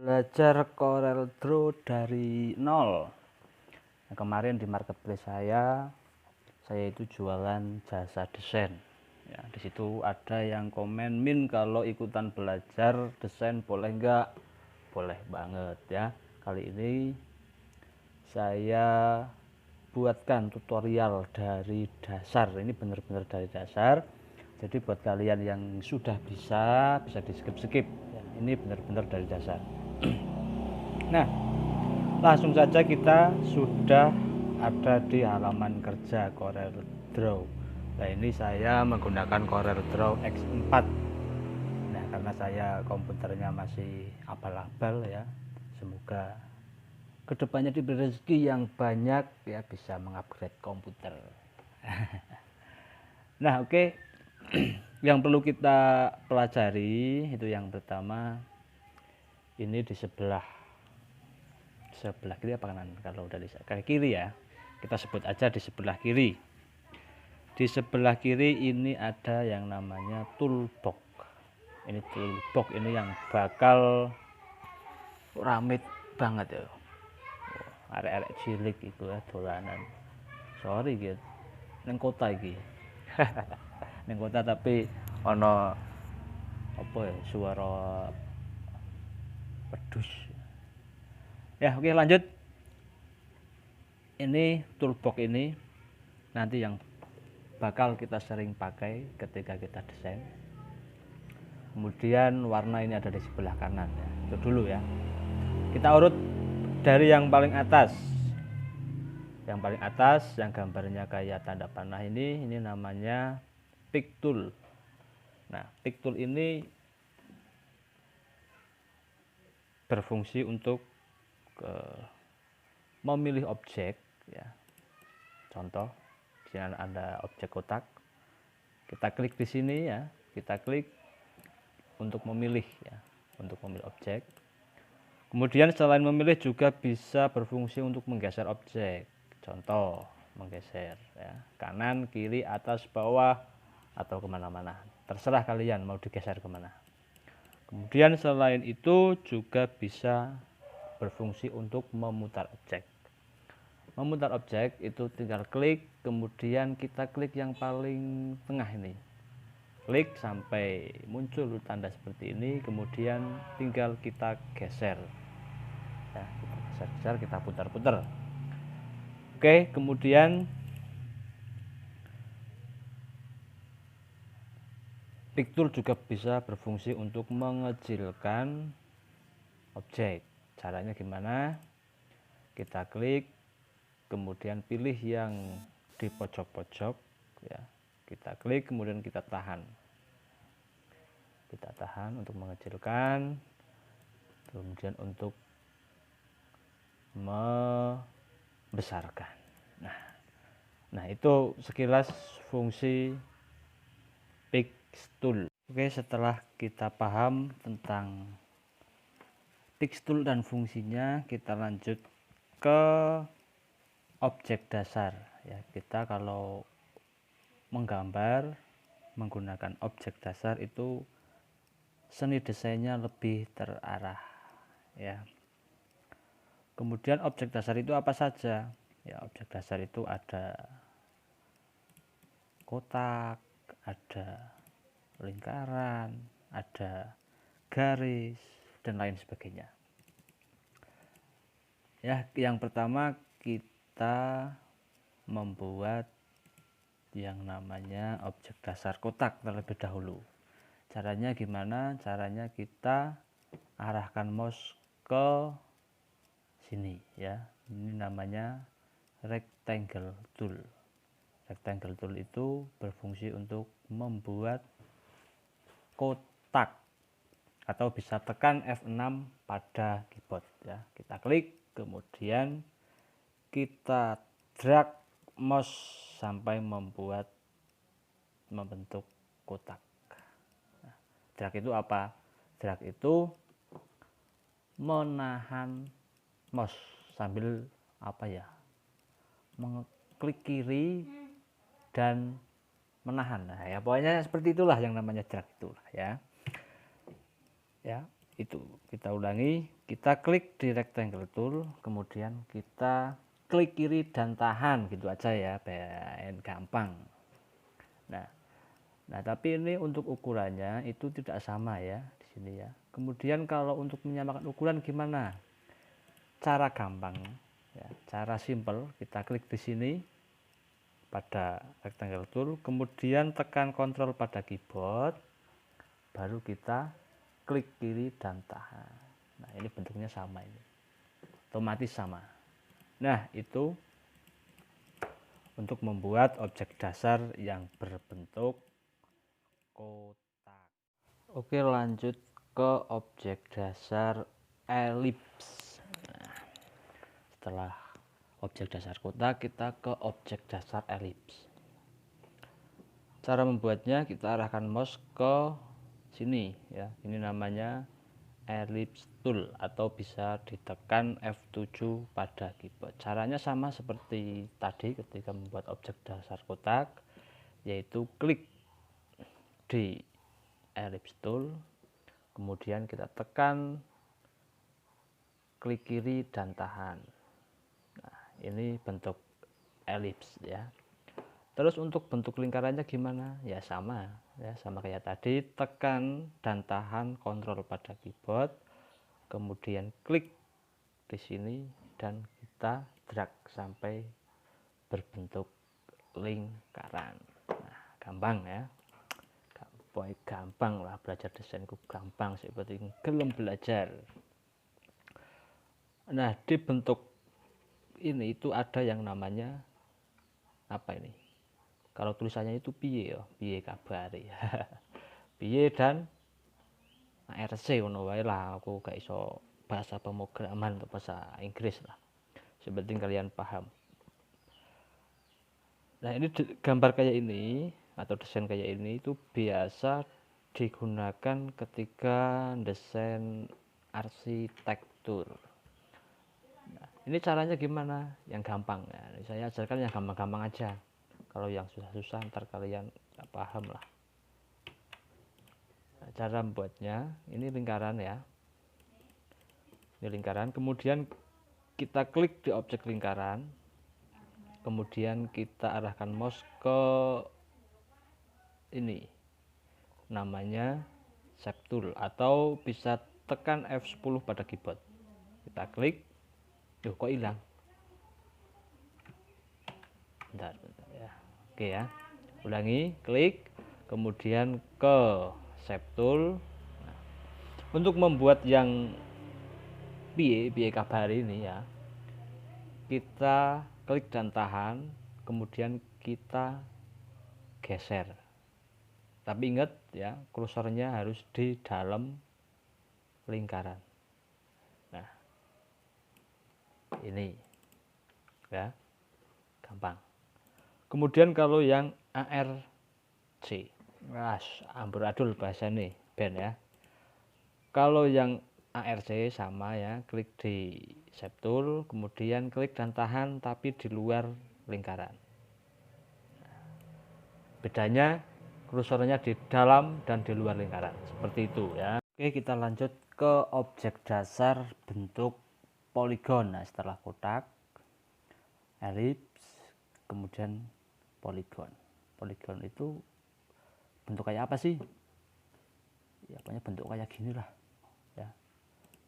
Belajar Corel Draw dari nol. Nah, kemarin di marketplace saya itu jualan jasa desain. Ya, di situ ada yang komen, "Min, kalau ikutan belajar desain boleh nggak?" Boleh banget ya. Kali ini saya buatkan tutorial dari dasar. Ini benar-benar dari dasar. Jadi buat kalian yang sudah bisa di skip-skip. Ya, ini benar-benar dari dasar. Nah, langsung saja kita sudah ada di halaman kerja Corel Draw. Nah, ini saya menggunakan Corel Draw X4. Nah, karena saya komputernya masih abal-abal ya, semoga kedepannya diberi rezeki yang banyak ya, bisa mengupgrade komputer. Nah, oke. Yang perlu kita pelajari itu yang pertama, ini di sebelah kiri apa kanan? Kalau udah di kiri ya, kita sebut aja di sebelah kiri. Di sebelah kiri ini ada yang namanya toolbox. Ini toolbox ini yang bakal rame banget ya. Arek-arek cilik itu ya dolanan. Sorry gitu. Neng kota iki. Neng kota tapi ono apa ya, suara pedus. Ya, oke, lanjut. Ini toolbox ini nanti yang bakal kita sering pakai ketika kita desain. Kemudian warna ini ada di sebelah kanan ya. Itu dulu ya. Kita urut dari yang paling atas. Yang paling atas yang gambarnya kayak tanda panah ini namanya pick tool. Nah, pick tool ini berfungsi untuk memilih objek ya. Contoh, di sini ada objek kotak. Kita klik di sini ya, kita klik untuk memilih ya, untuk memilih objek. Kemudian selain memilih juga bisa berfungsi untuk menggeser objek. Contoh, menggeser ya, kanan, kiri, atas, bawah, atau kemana-mana. Terserah kalian mau digeser kemana. Kemudian selain itu juga bisa berfungsi untuk memutar objek. Memutar objek itu tinggal klik, kemudian kita klik yang paling tengah ini. Klik sampai muncul tanda seperti ini, kemudian tinggal kita geser. Ya, kita geser-geser, kita putar-putar. Oke, kemudian pick tool juga bisa berfungsi untuk mengecilkan objek. Caranya gimana? Kita klik, kemudian pilih yang di pojok-pojok ya, kita klik kemudian kita tahan untuk mengecilkan, kemudian untuk membesarkan. Nah itu sekilas fungsi pick tool. Oke, setelah kita paham tentang pick tool dan fungsinya, kita lanjut ke objek dasar ya. Kita kalau menggambar menggunakan objek dasar itu seni desainnya lebih terarah ya. Kemudian objek dasar itu apa saja ya? Objek dasar itu ada kotak, ada lingkaran, ada garis, dan lain sebagainya ya. Yang pertama kita membuat yang namanya objek dasar kotak terlebih dahulu. Caranya gimana? Caranya kita arahkan mouse ke sini ya. Ini namanya rectangle tool. Rectangle tool itu berfungsi untuk membuat kotak, atau bisa tekan F6 pada keyboard ya. Kita klik, kemudian kita drag mouse sampai membentuk kotak. Nah, drag itu apa? Drag itu menahan mouse sambil apa ya? Mengklik kiri dan menahan. Nah, ya pokoknya seperti itulah yang namanya drag itulah ya. Ya, itu kita ulangi, Kita klik di rectangle tool, kemudian kita klik kiri dan tahan, gitu aja ya, biar gampang. Nah, tapi ini untuk ukurannya itu tidak sama ya di sini ya. Kemudian kalau untuk menyamakan ukuran gimana? Cara gampang ya, cara simple, kita klik di sini pada rectangle tool, kemudian tekan Ctrl pada keyboard, baru kita klik kiri dan tahan. Nah, ini bentuknya sama, ini otomatis sama. Nah, itu untuk membuat objek dasar yang berbentuk kotak. Oke, lanjut ke objek dasar elips. Nah, setelah objek dasar kotak, kita ke objek dasar elips. Cara membuatnya, kita arahkan mouse ke sini ya. Ini namanya ellipse tool, atau bisa ditekan F7 pada keyboard. Caranya sama seperti tadi ketika membuat objek dasar kotak, yaitu klik di ellipse tool, kemudian kita tekan klik kiri dan tahan. Nah, ini bentuk elips ya. Terus untuk bentuk lingkarannya gimana? Ya sama ya, sama kayak tadi, tekan dan tahan Ctrl pada keyboard, kemudian klik di sini dan kita drag sampai berbentuk lingkaran. Nah, gampang ya. Gampang lah, belajar desainku gampang seperti gelem belajar. Nah, di bentuk ini itu ada yang namanya apa ini? Kalau tulisannya itu piye ya, piye kabare. Piye dan ARC ngono wae lah, aku gak iso bahasa pemrograman atau bahasa Inggris lah. Seperti kalian paham. Nah, ini gambar kayak ini atau desain kayak ini itu biasa digunakan ketika desain arsitektur. Nah, ini caranya gimana? Yang gampang ya. Saya ajarkan yang gampang-gampang aja. Kalau yang susah-susah ntar kalian gak paham lah. Nah, cara membuatnya, ini lingkaran ya. Ini lingkaran, kemudian kita klik di objek lingkaran, kemudian kita arahkan mouse ke ini, namanya shape tool, atau bisa tekan F10 pada keyboard. Kita klik, kok hilang? Bentar ya. Oke ya, ulangi, klik, kemudian ke shape tool. Nah, untuk membuat yang piye kabar ini ya, kita klik dan tahan, kemudian kita geser. Tapi ingat ya, kursornya harus di dalam lingkaran. Nah, ini ya, gampang. Kemudian kalau yang ARC, amburadul bahasa ini Ben ya. Kalau yang ARC sama ya, klik di shape tool, kemudian klik dan tahan tapi di luar lingkaran. Bedanya kursornya di dalam dan di luar lingkaran, seperti itu ya. Oke, kita lanjut ke objek dasar bentuk poligon. Nah, setelah kotak, elips, kemudian poligon. Poligon itu bentuk kayak apa sih? Ya, pokoknya bentuk kayak gini lah ya,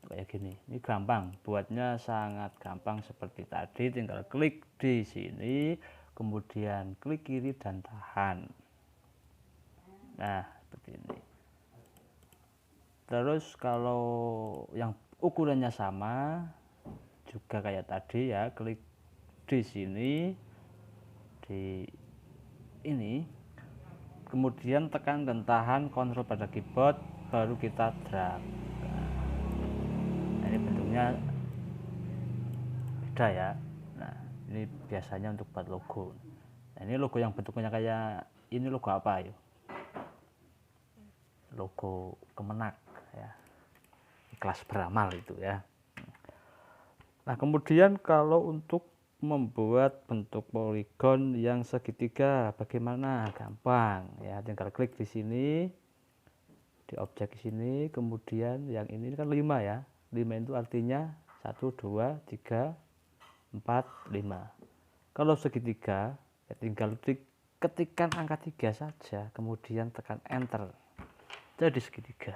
kayak gini. Ini gampang, buatnya sangat gampang seperti tadi, tinggal klik di sini, kemudian klik kiri dan tahan. Nah, seperti ini. Terus kalau yang ukurannya sama juga kayak tadi ya, klik di sini, di ini, kemudian tekan dan tahan Ctrl pada keyboard, baru kita drag. Nah, ini bentuknya beda ya. Nah, ini biasanya untuk buat logo. Nah, ini logo yang bentuknya kayak ini, logo apa ya? Logo Kemenak ya, kelas beramal itu ya. Nah, kemudian kalau untuk membuat bentuk poligon yang segitiga bagaimana? Gampang ya, tinggal klik di sini, di objek sini, kemudian yang ini kan 5 ya, 5 itu artinya 1, 2, 3, 4, 5. Kalau segitiga, ya tinggal ketikkan angka 3 saja, kemudian tekan enter. Jadi segitiga.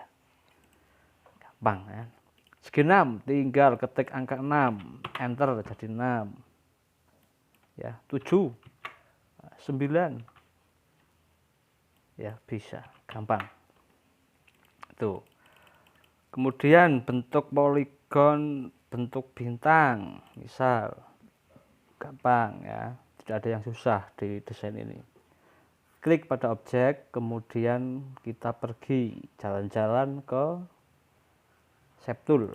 Gampang ya. Segi 6, tinggal ketik angka 6, enter jadi 6. Ya, 7, 9. Ya, bisa. Gampang. Tuh. Kemudian bentuk poligon, bentuk bintang, misal gampang ya, tidak ada yang susah di desain ini. Klik pada objek, kemudian kita pergi jalan-jalan ke shape tool.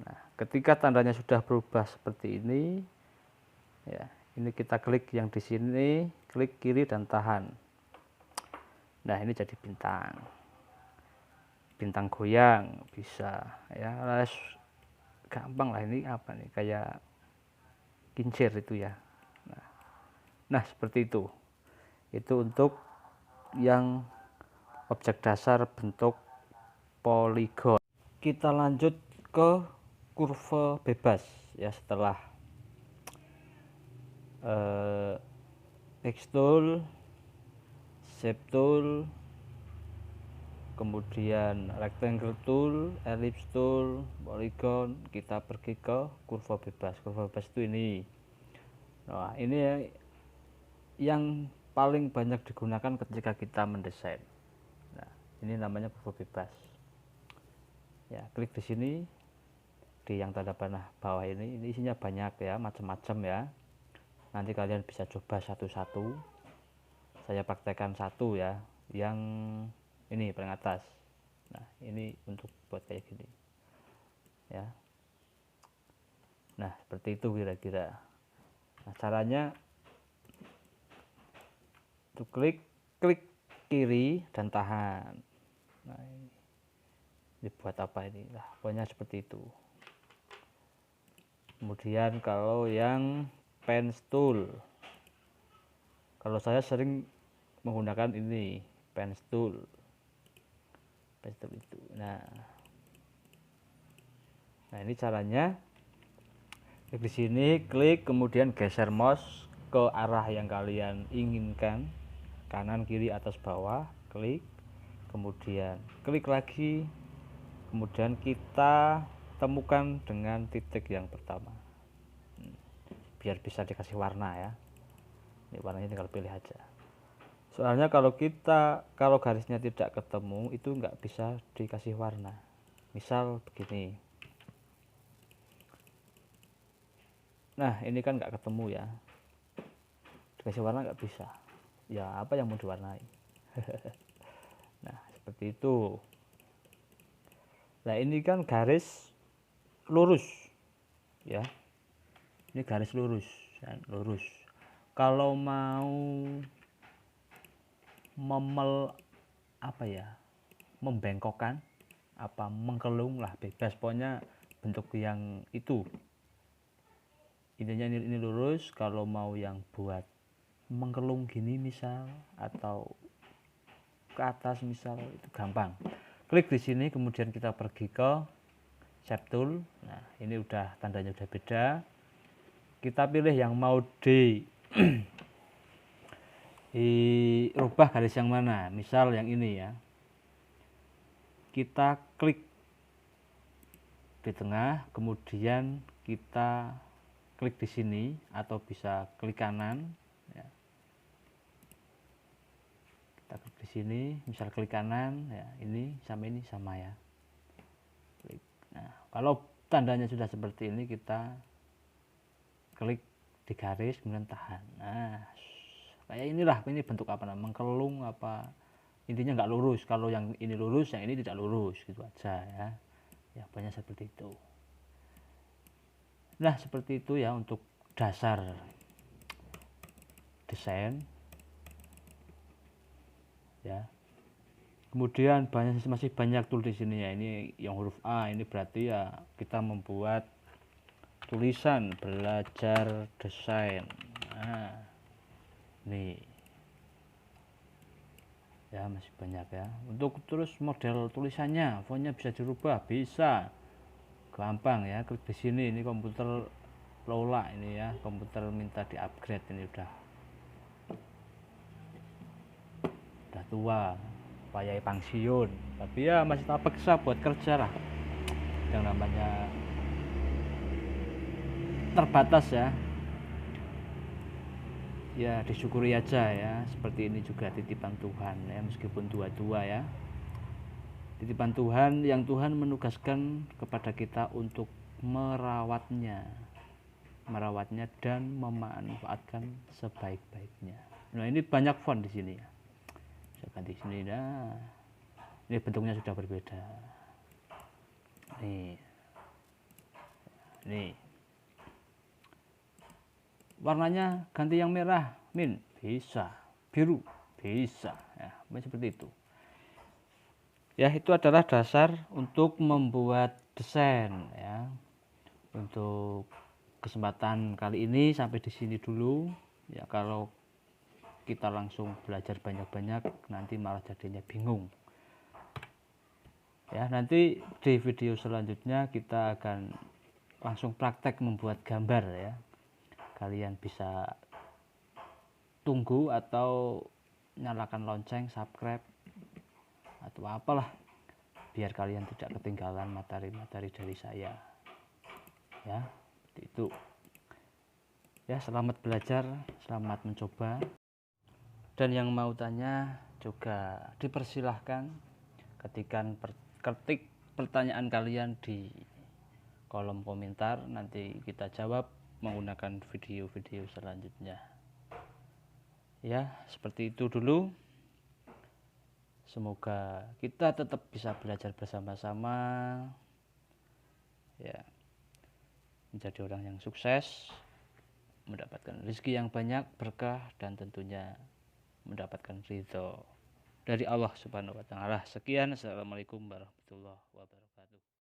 Nah, ketika tandanya sudah berubah seperti ini, ya, ini kita klik yang di sini, klik kiri dan tahan. Nah, ini jadi bintang. Bintang goyang bisa ya, gampang lah. Ini apa nih, kayak kincir itu ya. Nah seperti itu untuk yang objek dasar bentuk poligon. Kita lanjut ke kurva bebas ya, setelah X tool, shape tool, kemudian rectangle tool, ellipse tool, polygon, kita pergi ke kurva bebas. Kurva bebas itu ini. Nah, ini yang paling banyak digunakan ketika kita mendesain. Nah, ini namanya kurva bebas. Ya, klik di sini di yang tanda panah bawah ini isinya banyak ya, macam-macam ya. Nanti kalian bisa coba satu-satu. Saya praktekkan satu ya, yang ini paling atas. Nah, ini untuk buat kayak gini ya. Nah, seperti itu kira-kira. Nah, caranya itu klik kiri dan tahan. Nah, ini buat apa ini? Nah, pokoknya seperti itu. Kemudian kalau yang pen tool, kalau saya sering menggunakan ini pen tool itu. Nah ini caranya. Di sini klik, kemudian geser mouse ke arah yang kalian inginkan, kanan kiri atas bawah, klik, kemudian klik lagi, kemudian kita temukan dengan titik yang pertama, biar bisa dikasih warna ya. Ini warnanya tinggal pilih aja. Soalnya kalau garisnya tidak ketemu itu nggak bisa dikasih warna. Misal begini. Nah ini kan nggak ketemu ya, dikasih warna nggak bisa. Ya apa yang mau diwarnai? Nah seperti itu. Nah ini kan garis lurus ya, ini garis lurus dan lurus. Kalau mau membengkokkan mengkelung lah, bebas, pokoknya bentuk yang itu. Intinya ini lurus. Kalau mau yang buat mengkelung gini misal, atau ke atas misal, itu gampang. Klik di sini, kemudian kita pergi ke shape tool. Nah ini udah tandanya udah beda. Kita pilih yang mau rubah garis yang mana, misal yang ini ya. Kita klik di tengah, kemudian kita klik di sini atau bisa klik kanan ya. Kita klik di sini, misal klik kanan ya, ini sama ya. Klik. Nah kalau tandanya sudah seperti ini, kita klik di garis kemudian tahan. Nah kayak inilah, ini bentuk apa namanya, mengkelung apa, intinya nggak lurus. Kalau yang ini lurus, yang ini tidak lurus, gitu aja ya. Ya banyak seperti itu. Nah seperti itu ya untuk dasar desain ya. Kemudian masih banyak tool di sini ya. Ini yang huruf A, ini berarti ya kita membuat tulisan, belajar desain. Nah nih ya, masih banyak ya. Untuk terus model tulisannya, fontnya bisa dirubah, bisa. gampang ya, klik di sini. Ini komputer Lola ini ya, komputer minta di upgrade, ini udah tua, payah pensiun, tapi ya masih tak paksa buat kerja lah. Yang namanya terbatas ya disyukuri aja ya. Seperti ini juga titipan Tuhan ya, meskipun tua-tua ya, titipan Tuhan yang Tuhan menugaskan kepada kita untuk merawatnya dan memanfaatkan sebaik-baiknya. Nah, ini banyak font di sini ya. Saya ganti sini. Nah, ini bentuknya sudah berbeda. Nih warnanya ganti yang merah, bisa, biru bisa ya, seperti itu ya. Itu adalah dasar untuk membuat desain ya. Untuk kesempatan kali ini sampai di sini dulu ya. Kalau kita langsung belajar banyak-banyak nanti malah jadinya bingung ya. Nanti di video selanjutnya kita akan langsung praktek membuat gambar ya. Kalian bisa tunggu atau nyalakan lonceng, subscribe atau apalah, biar kalian tidak ketinggalan materi-materi dari saya ya. Seperti itu ya. Selamat belajar, selamat mencoba, dan yang mau tanya juga dipersilahkan ketik pertanyaan kalian di kolom komentar. Nanti kita jawab menggunakan video-video selanjutnya ya. Seperti itu dulu. Semoga kita tetap bisa belajar bersama-sama ya, menjadi orang yang sukses, mendapatkan rezeki yang banyak, berkah, dan tentunya mendapatkan ridho dari Allah Subhanahu wa Ta'ala. Sekian, assalamualaikum warahmatullahi wabarakatuh.